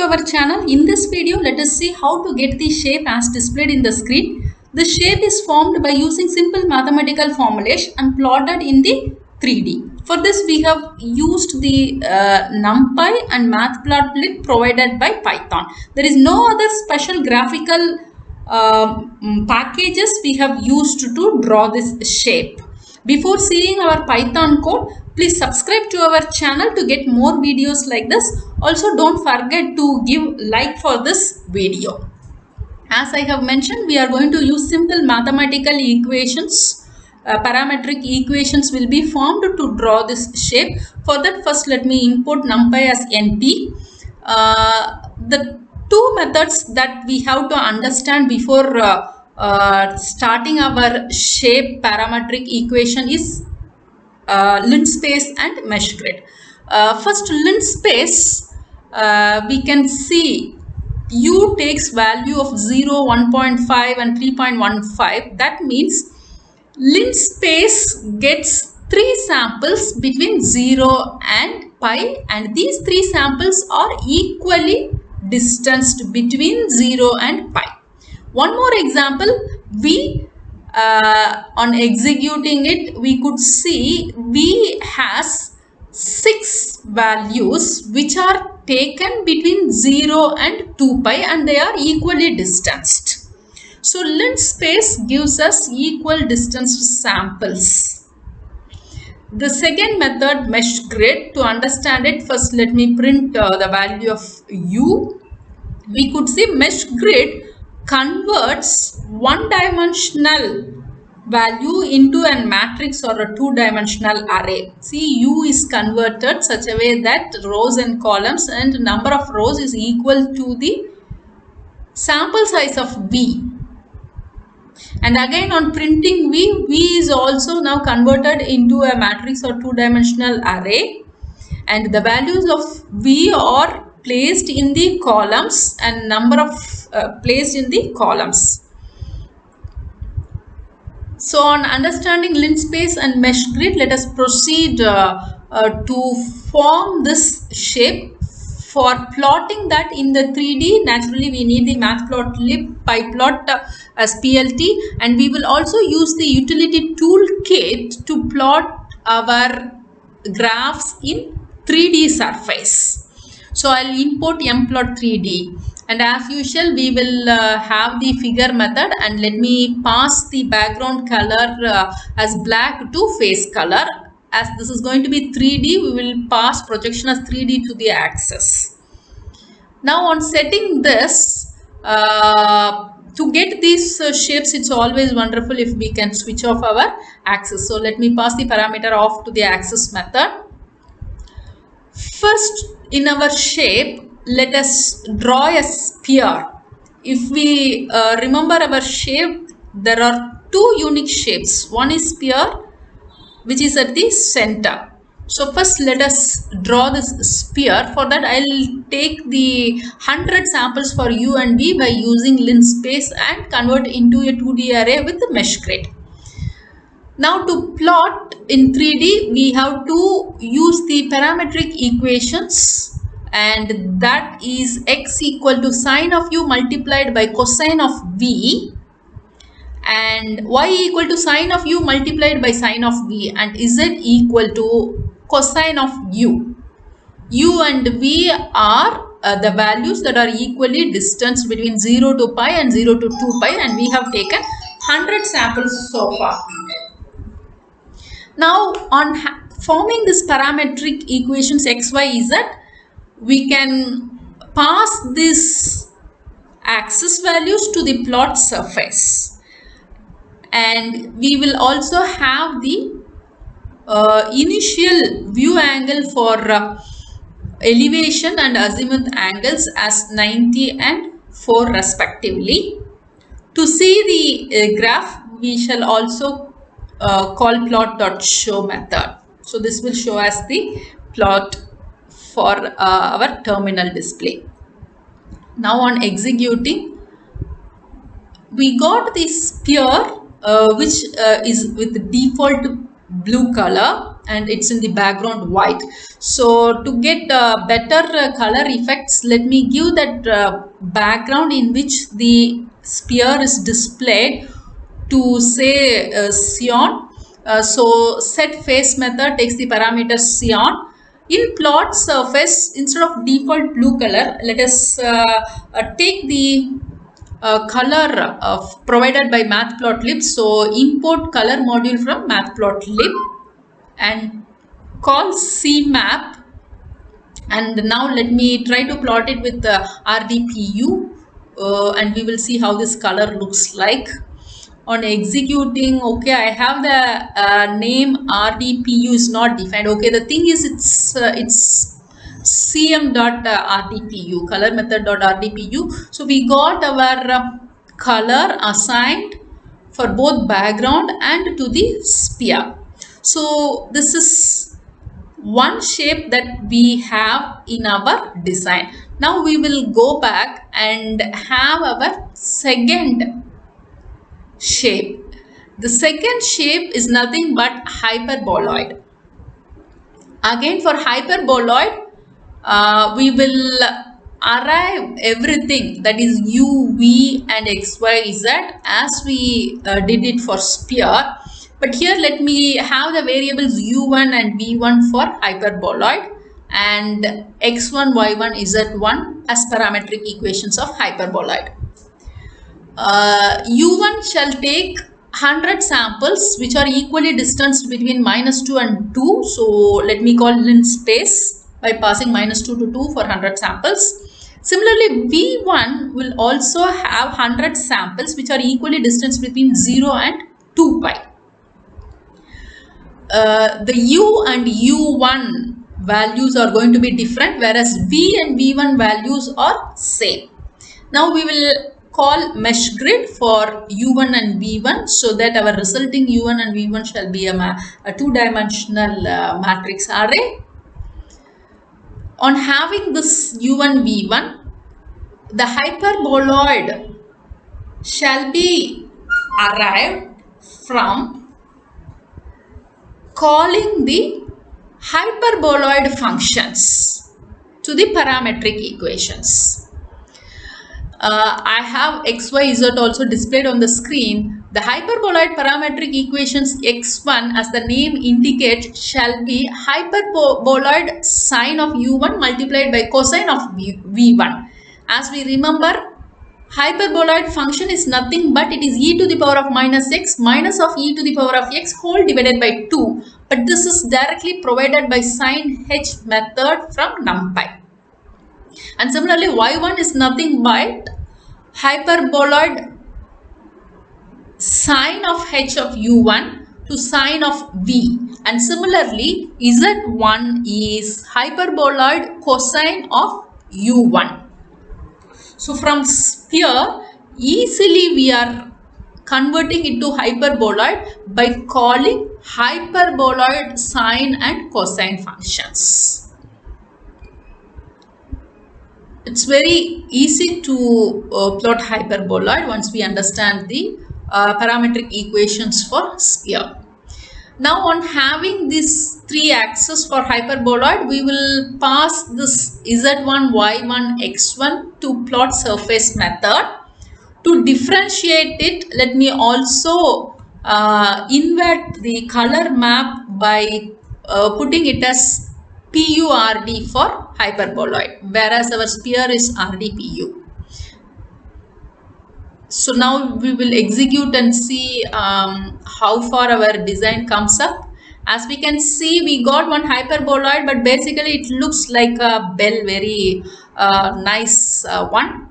our channel. In this video, let us see how to get the shape as displayed in the screen. The shape is formed by using simple mathematical formulation and plotted in the 3D. For this, we have used the NumPy and Matplotlib provided by Python. There is no other special graphical packages we have used to draw this shape. Before seeing our Python code, please subscribe to our channel to get more videos like this. Also, don't forget to give like for this video. As I have mentioned, we are going to use simple mathematical equations. Parametric equations will be formed to draw this shape. For that, first let me import NumPy as NP. The two methods that we have to understand before starting our shape parametric equation is linspace and mesh grid. First, linspace, we can see u takes value of 0, 1.5 and 3.15. That means linspace gets 3 samples between 0 and pi, and these 3 samples are equally distanced between 0 and pi. One more example, on executing it, we could see V has 6 values which are taken between 0 and 2 pi and they are equally distanced. So linspace gives us equal distanced samples. The second method, mesh grid, to understand it, first let me print the value of u. We could see mesh grid converts one-dimensional value into a matrix or a two-dimensional array. See, u is converted such a way that rows and columns and number of rows is equal to the sample size of v. And again, on printing v is also now converted into a matrix or two-dimensional array, and the values of v are placed in the columns and number of placed in the columns. So on understanding linspace and mesh grid, let us proceed to form this shape. For plotting that in the 3D, naturally we need the Matplotlib PyPlot as PLT, and we will also use the utility toolkit to plot our graphs in 3D surface. So I'll import mplot3d, and as usual we will have the figure method, and let me pass the background color as black to face color. As this is going to be 3D, we will pass projection as 3D to the axis. Now on setting this, to get these shapes, it's always wonderful if we can switch off our axis. So let me pass the parameter off to the axis method. First, in our shape, let us draw a sphere. If we remember our shape, there are 2 unique shapes. One is sphere, which is at the center. So first let us draw this sphere. For that, I'll take the 100 samples for u and v by using linspace and convert into a 2D array with the mesh grid. Now to plot in 3D, we have to use the parametric equations, and that is x equal to sine of u multiplied by cosine of v, and y equal to sine of u multiplied by sine of v, and z equal to cosine of u. U and v are the values that are equally distanced between 0 to pi and 0 to 2 pi, and we have taken 100 samples so far. Now on forming this parametric equations x, y, z, we can pass this axis values to the plot surface, and we will also have the initial view angle for elevation and azimuth angles as 90 and 4 respectively. To see the graph, we shall also call plot.show method. So this will show us the plot for our terminal display. Now on executing, we got the sphere which is with default blue color, and it's in the background white. So to get better color effects, let me give that background in which the sphere is displayed to say cyan. So set face method takes the parameter cyan. In plot surface, instead of default blue color, let us take the color provided by matplotlib. So import color module from matplotlib and call cmap, and now let me try to plot it with the rdpu, and we will see how this color looks like. On executing, okay, I have the name rdpu is not defined. Okay, the thing is it's cm.rdpu, color method.rdpu. So we got our color assigned for both background and to the sphere. So this is one shape that we have in our design. Now we will go back and have our second shape. The second shape is nothing but hyperboloid. Again, for hyperboloid, we will arrive everything, that is u, v and x, y, z, as we did it for sphere. But here let me have the variables u1 and v1 for hyperboloid and x1, y1, z1 as parametric equations of hyperboloid. U1 shall take 100 samples which are equally distanced between -2 and 2. So let me call in space by passing -2 to 2 for 100 samples. Similarly, V1 will also have 100 samples which are equally distanced between 0 and 2 pi. The U and U1 values are going to be different, whereas V and V1 values are same. Now we will call mesh grid for U1 and V1 so that our resulting U1 and V1 shall be a two-dimensional matrix array. On having this U1, V1, the hyperboloid shall be arrived from calling the hyperboloid functions to the parametric equations. I have x, y, z also displayed on the screen. The hyperboloid parametric equations x1, as the name indicates, shall be hyperboloid sine of u1 multiplied by cosine of v1. As we remember, hyperboloid function is nothing but it is e to the power of minus x minus of e to the power of x whole divided by 2. But this is directly provided by sin h method from numpy. And similarly, y1 is nothing but hyperboloid sine of h of u1 to sine of v. And similarly, z1 is hyperboloid cosine of u1. So from sphere, easily we are converting it to hyperboloid by calling hyperboloid sine and cosine functions. It's very easy to plot hyperboloid once we understand the parametric equations for sphere. Now on having these three axes for hyperboloid, we will pass this z1, y1, x1 to plot surface method. To differentiate it, let me also invert the color map by putting it as PURD for hyperboloid, whereas our sphere is RDPU. So now we will execute and see how far our design comes up. As we can see, we got one hyperboloid, but basically it looks like a bell, very nice one.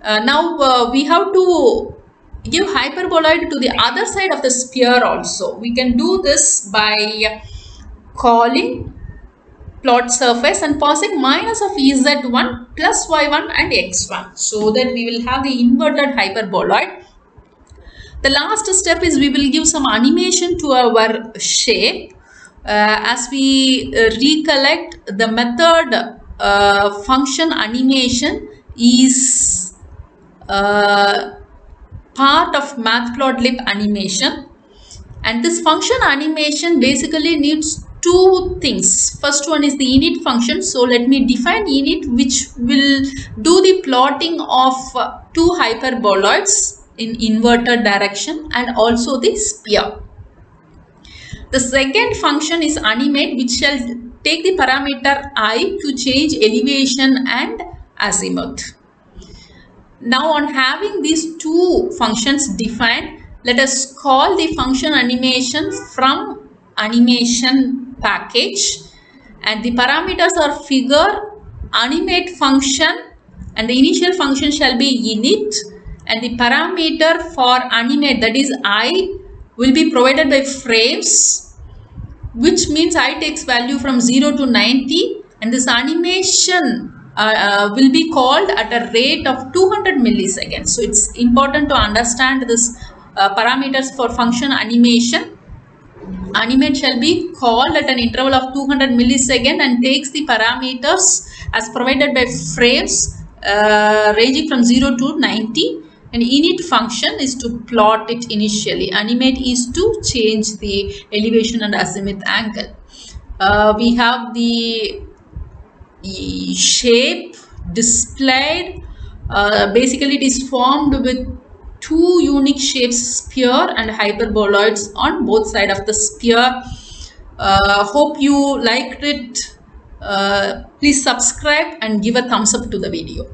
Now we have to give hyperboloid to the other side of the sphere also. We can do this by calling plot surface and passing minus of z1 plus y1 and x1, so that we will have the inverted hyperboloid. The last step is we will give some animation to our shape. As we recollect, the method function animation is part of matplotlib animation, and this function animation basically needs two things. First one is the init function. So let me define init, which will do the plotting of two hyperboloids in inverted direction and also the sphere. The second function is animate, which shall take the parameter I to change elevation and azimuth. Now on having these two functions defined, let us call the function animation from animation package, and the parameters are figure, animate function, and the initial function shall be init, and the parameter for animate, that is I, will be provided by frames, which means I takes value from 0 to 90, and this animation will be called at a rate of 200 milliseconds. So it's important to understand this parameters for function animation. Animate shall be called at an interval of 200 millisecond and takes the parameters as provided by frames ranging from 0 to 90. And init function is to plot it initially. Animate is to change the elevation and azimuth angle. We have the shape displayed. Basically, it is formed with two unique shapes, sphere and hyperboloids on both sides of the sphere. Hope you liked it. Please subscribe and give a thumbs up to the video.